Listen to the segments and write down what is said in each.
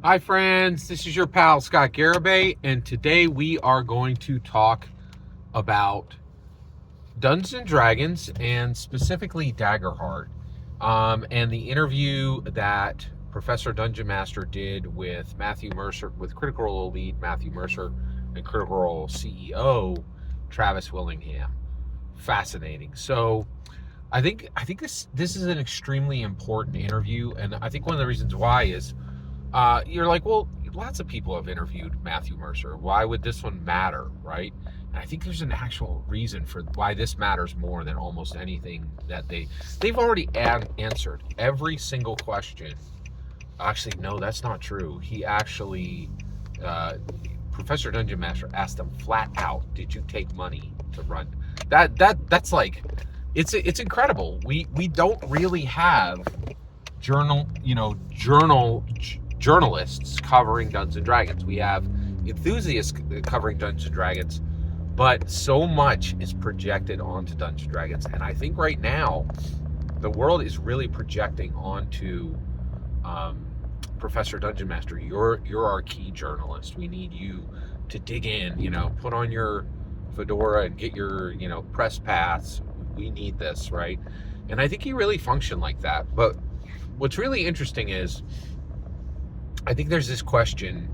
Hi, friends. This is your pal Scott Garibay, and today we are going to talk about Dungeons and Dragons and specifically Daggerheart, and the interview that Professor Dungeon Master did with Matthew Mercer, with Critical Role lead Matthew Mercer and Critical Role CEO Travis Willingham. Fascinating. So, I think this is an extremely important interview, and I think one of the reasons why is you're like, well, lots of people have interviewed Matthew Mercer. Why would this one matter, right? And I think there's an actual reason for why this matters more than almost anything that they've already answered every single question. Actually, no, that's not true. He actually, uh, Professor Dungeon Master asked them flat out, "Did you take money to run?" That's like, it's incredible. We don't really have journalists covering Dungeons and Dragons. We have enthusiasts covering Dungeons and Dragons, but so much is projected onto Dungeons and Dragons, and I think right now the world is really projecting onto um, Professor Dungeon Master. You're our key journalist. We need you to dig in. Put on your fedora and get your press pass. We need this, right? And I think he really functioned like that. But what's really interesting is I think there's this question.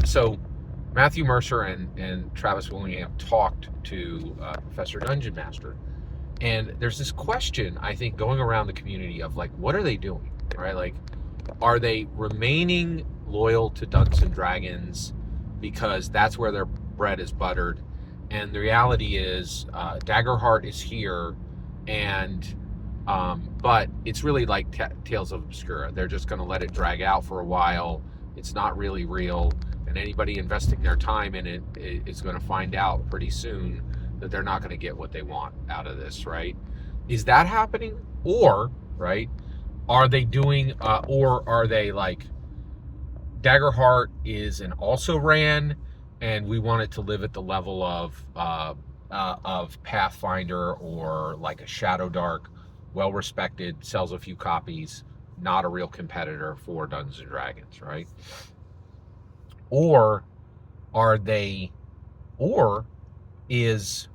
So Matthew Mercer and Travis Willingham talked to Professor Dungeon Master, and there's this question I think going around the community of like, what are they doing, right? Like, are they remaining loyal to Dungeons and Dragons because that's where their bread is buttered? And the reality is, Daggerheart is here, and but it's really like Tales of Obscura. They're just going to let it drag out for a while. It's not really real, and anybody investing their time in it is going to find out pretty soon that they're not going to get what they want out of this, right? Is that happening, or right? Are they doing, or are they like Daggerheart is an also ran, and we want it to live at the level of Pathfinder or like a Shadow Dark, well respected, sells a few copies, not a real competitor for Dungeons and Dragons, right? Or are they, or is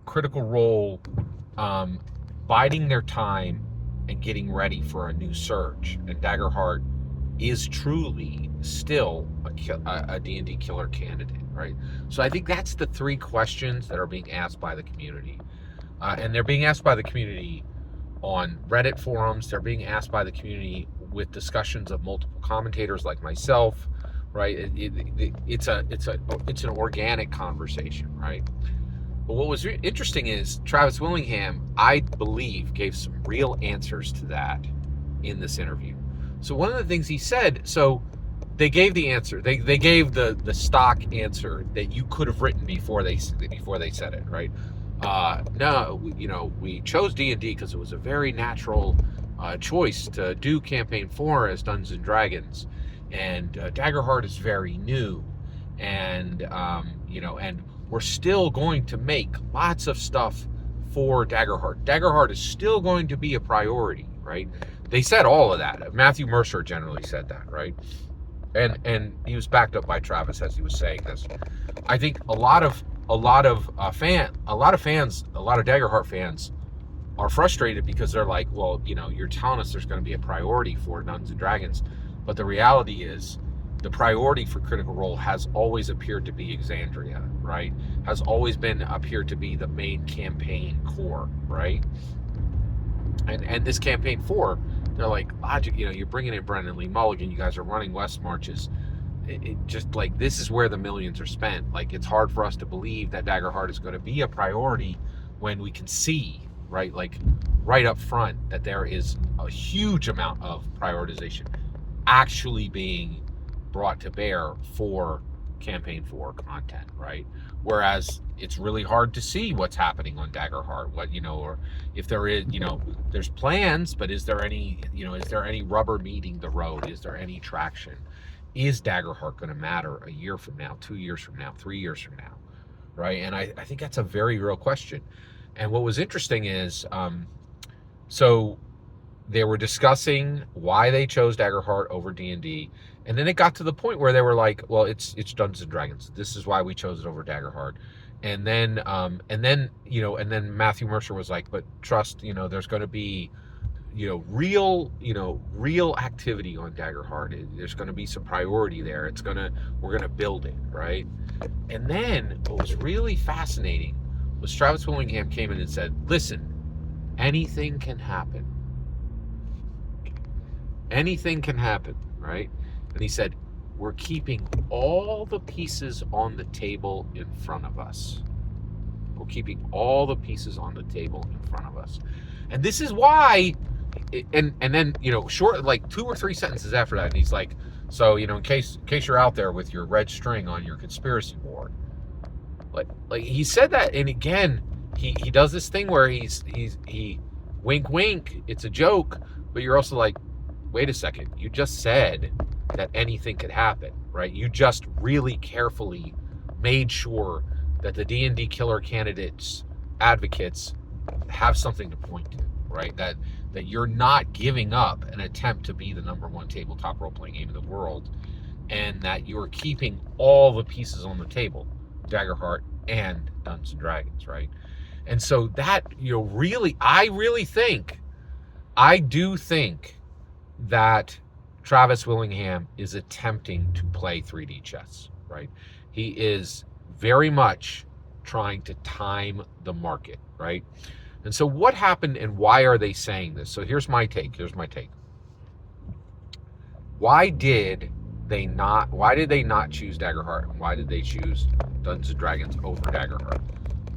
Critical Role um, biding their time and getting ready for a new surge? And Daggerheart is truly still a D&D killer candidate, right? So I think that's the three questions that are being asked by the community. And they're being asked by the community on Reddit forums. They're being asked by the community with discussions of multiple commentators like myself, right? It's an organic conversation, right? But what was interesting is Travis Willingham, I believe, gave some real answers to that in this interview. So one of the things he said, so they gave the answer. They gave the stock answer that you could have written before they said it, right? No, we chose D&D because it was a very natural choice to do campaign 4 as Dungeons and Dragons, and Daggerheart is very new, and and we're still going to make lots of stuff for Daggerheart. Daggerheart is still going to be a priority, right? They said all of that. Matthew Mercer generally said that, right? And he was backed up by Travis as he was saying this. I think a lot of fans, a lot of Daggerheart fans are frustrated because they're like, well, you're telling us there's going to be a priority for Dungeons and Dragons, but the reality is the priority for Critical Role has always appeared to be Exandria, right? Has always been appeared to be the main campaign core, right? And this campaign 4, they're like, logic, you're bringing in Brendan Lee Mulligan, you guys are running West Marches. It just like, this is where the millions are spent. Like, it's hard for us to believe that Daggerheart is going to be a priority when we can see, right, like right up front, that there is a huge amount of prioritization actually being brought to bear for campaign 4 content, right? Whereas it's really hard to see what's happening on Daggerheart, or if there is, there's plans, but is there any rubber meeting the road? Is there any traction? Is Daggerheart going to matter a year from now, 2 years from now, 3 years from now, right? And I think that's a very real question. And what was interesting is, so they were discussing why they chose Daggerheart over D&D, and then it got to the point where they were like, well, it's Dungeons and Dragons. This is why we chose it over Daggerheart. And then Matthew Mercer was like, but trust, there's going to be, real activity on Daggerheart. There's going to be some priority there. We're going to build it, right? And then what was really fascinating was Travis Willingham came in and said, listen, anything can happen. Anything can happen, right? And he said, we're keeping all the pieces on the table in front of us. We're keeping all the pieces on the table in front of us. And this is why, and then, short, like 2 or 3 sentences after that, and he's like, so, in case you're out there with your red string on your conspiracy board, like he said that, and again, he does this thing where he wink wink, it's a joke, but you're also like, wait a second, you just said that anything could happen, right? You just really carefully made sure that the D&D killer candidates advocates have something to point to, right? That you're not giving up an attempt to be the #1 tabletop role-playing game in the world, and that you're keeping all the pieces on the table, Daggerheart and Dungeons and Dragons, right? And so that, I do think that Travis Willingham is attempting to play 3D chess, right? He is very much trying to time the market, right? And so what happened, and why are they saying this? So here's my take. Why did they not choose Daggerheart? And why did they choose Dungeons and Dragons over Daggerheart?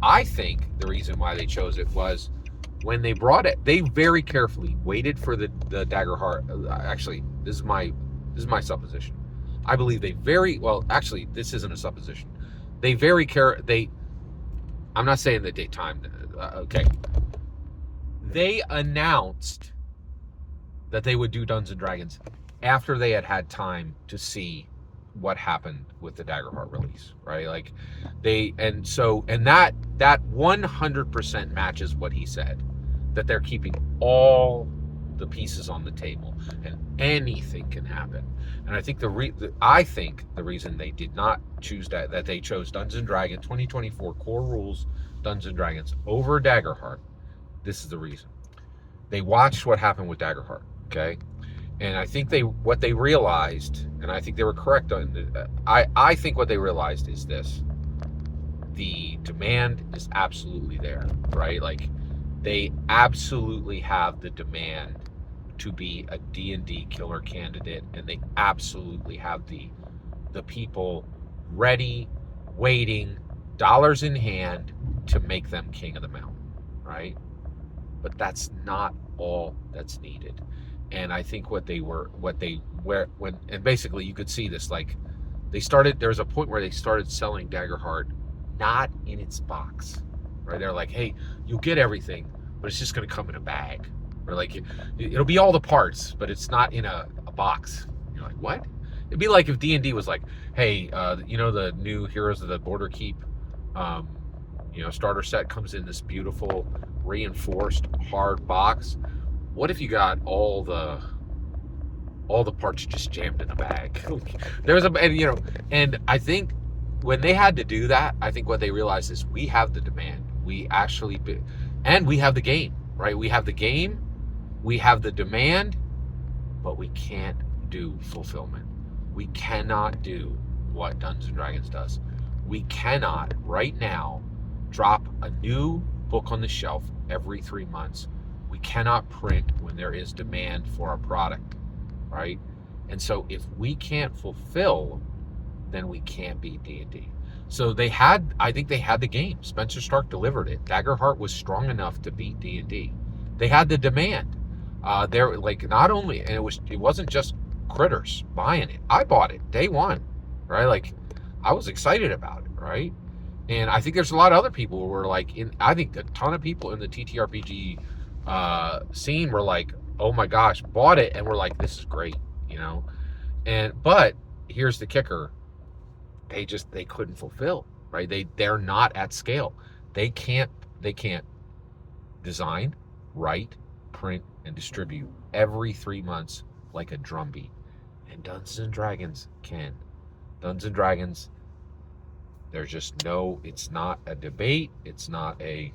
I think the reason why they chose it was when they brought it, they very carefully waited for the Daggerheart. Actually, this is my supposition. I believe actually, this isn't a supposition. I'm not saying that they timed. Okay. They announced that they would do Dungeons and Dragons after they had time to see what happened with the Daggerheart release, right? Like that 100% matches what he said, that they're keeping all the pieces on the table and anything can happen. And I think the reason they did not choose that they chose Dungeons and Dragons 2024 core rules Dungeons and Dragons over Daggerheart. This is the reason. They watched what happened with Daggerheart, okay? And I think what they realized, and I think they were correct on it, I think what they realized is this: the demand is absolutely there, right? Like, they absolutely have the demand to be a D&D killer candidate, and they absolutely have the people ready, waiting, dollars in hand to make them king of the mountain, right? But that's not all that's needed. And I think and basically you could see this, like, there was a point where they started selling Daggerheart not in its box, right? They're like, hey, you'll get everything, but it's just going to come in a bag, or like it'll be all the parts, but it's not in a box. You're like, what? It'd be like if D&D was like, hey, the new Heroes of the Border Keep starter set comes in this beautiful reinforced hard box. What if you got all the parts just jammed in a bag? And I think when they had to do that, I think what they realized is we have the demand. And we have the game, right? We have the game, we have the demand, but we can't do fulfillment. We cannot do what Dungeons and Dragons does. We cannot right now drop a new book on the shelf every 3 months. We cannot print when there is demand for our product, right? And so if we can't fulfill, then we can't beat D&D. So I think they had the game. Spencer Stark delivered it. Daggerheart was strong enough to beat D&D. They had the demand. They're like, not only, and it wasn't just critters buying it. I bought it day one, right? Like, I was excited about it, right? And I think there's a lot of other people who were like, I think a ton of people in the TTRPG scene were like, oh my gosh, bought it, and we're like, this is great, but here's the kicker: they couldn't fulfill, right? They're not at scale. They can't design, write, print, and distribute every 3 months like a drumbeat. And Dungeons and Dragons can. Dungeons and Dragons, there's just no, it's not a debate. It's not a,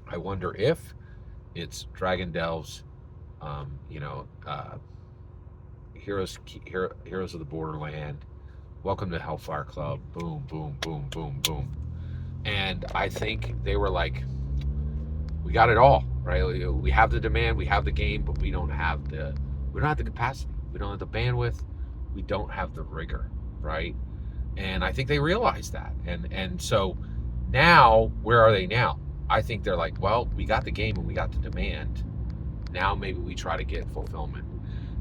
I wonder if. It's Dragon Delves, you know, heroes of the Borderland. Welcome to Hellfire Club. Boom, boom, boom, boom, boom. And I think they were like, we got it all, right? We have the demand, we have the game, but we don't have the capacity, we don't have the bandwidth, we don't have the rigor, right? And I think they realized that, and so now, where are they now? I think they're like, well, we got the game and we got the demand. Now maybe we try to get fulfillment,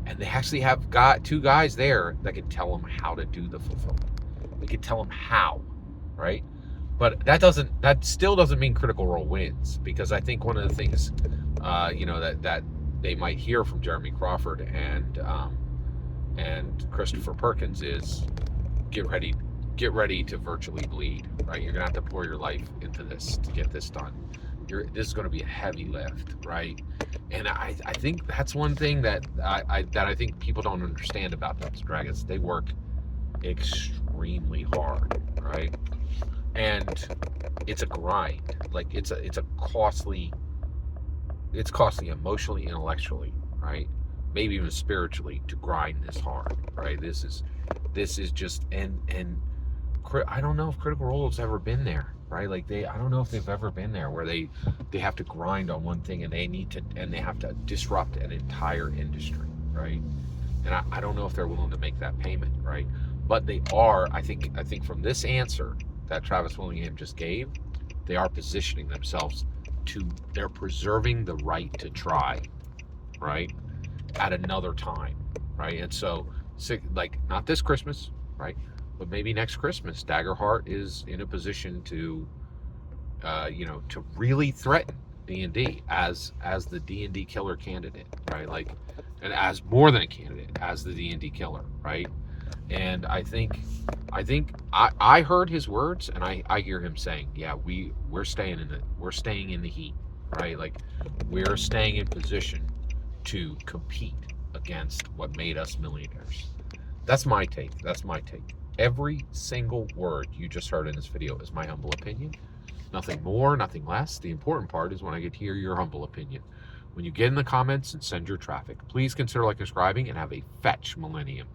and they actually have got 2 guys there that can tell them how to do the fulfillment. They can tell them how, right? But that still doesn't mean Critical Role wins, because I think one of the things, that they might hear from Jeremy Crawford and Christopher Perkins is, get ready to virtually bleed, right? You're gonna have to pour your life into this to get this done. This is going to be a heavy lift, right? And I think that's one thing that I think people don't understand about Dungeons & Dragons. They work extremely hard, right? And it's a grind. Like it's costly emotionally, intellectually, right? Maybe even spiritually, to grind this hard, right? This is just, and I don't know if Critical Role has ever been there, right? Like I don't know if they've ever been there where they have to grind on one thing and they have to disrupt an entire industry, right? And I don't know if they're willing to make that payment, right? But they are. I think from this answer that Travis Willingham just gave, they are positioning themselves they're preserving the right to try, right, at another time, right? And so, like, not this Christmas, right, but maybe next Christmas, Daggerheart is in a position to to really threaten D&D as the D&D killer candidate, right? Like, and as more than a candidate, as the D&D killer, right? And I think I heard his words, and I hear him saying, yeah, we're staying in the heat, right? Like, we're staying in position to compete against what made us millionaires. That's my take. Every single word you just heard in this video is my humble opinion. Nothing more, nothing less. The important part is when I get to hear your humble opinion. When you get in the comments and send your traffic, please consider subscribing and have a fetch millennium.